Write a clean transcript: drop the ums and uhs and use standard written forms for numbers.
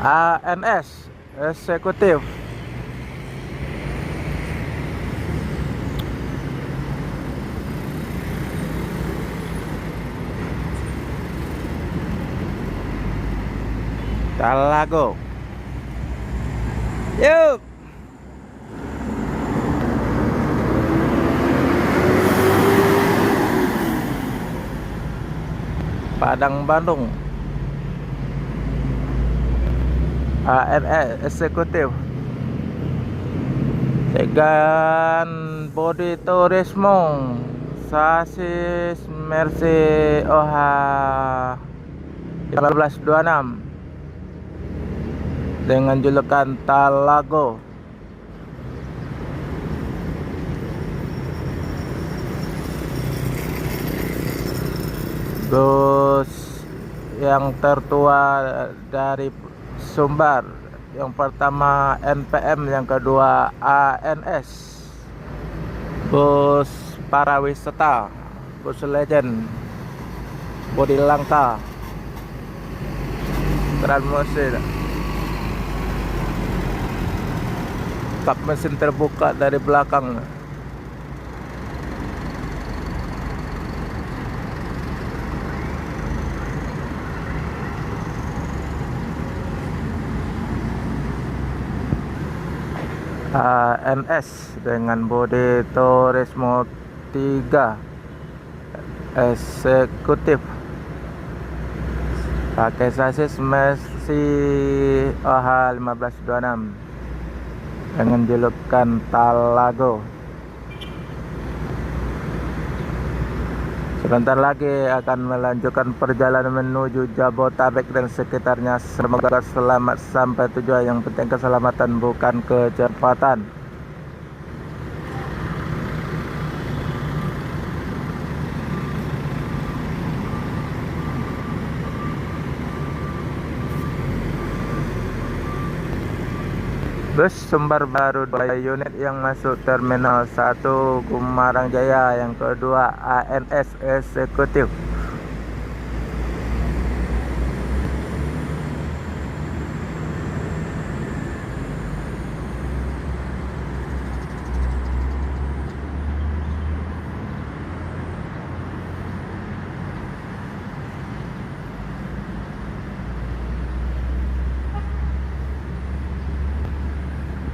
ANS Eksekutif. Talago. Yuk. Padang Bandung. ANS Eksekutif. Tegan Bodi Turismo. Sasis Mercy OH 1526 dengan julukan Talago. Bus yang tertua dari Sumbar. Yang pertama NPM, yang kedua ANS. Bus para wisata, bus legend, bodi langka, keren mesin. Kap mesin terbuka dari belakang. ANS dengan bodi Turismo 3 Eksekutif, pakai sasis Mercy OH 1526 dengan julukan Talago. Sebentar lagi akan melanjutkan perjalanan menuju Jabodetabek dan sekitarnya. Semoga selamat sampai tujuan. Yang penting keselamatan, bukan kecepatan. Bus Sumbar baru 2 unit yang masuk Terminal 1 Gumarang Jaya. Yang kedua ANS Eksekutif.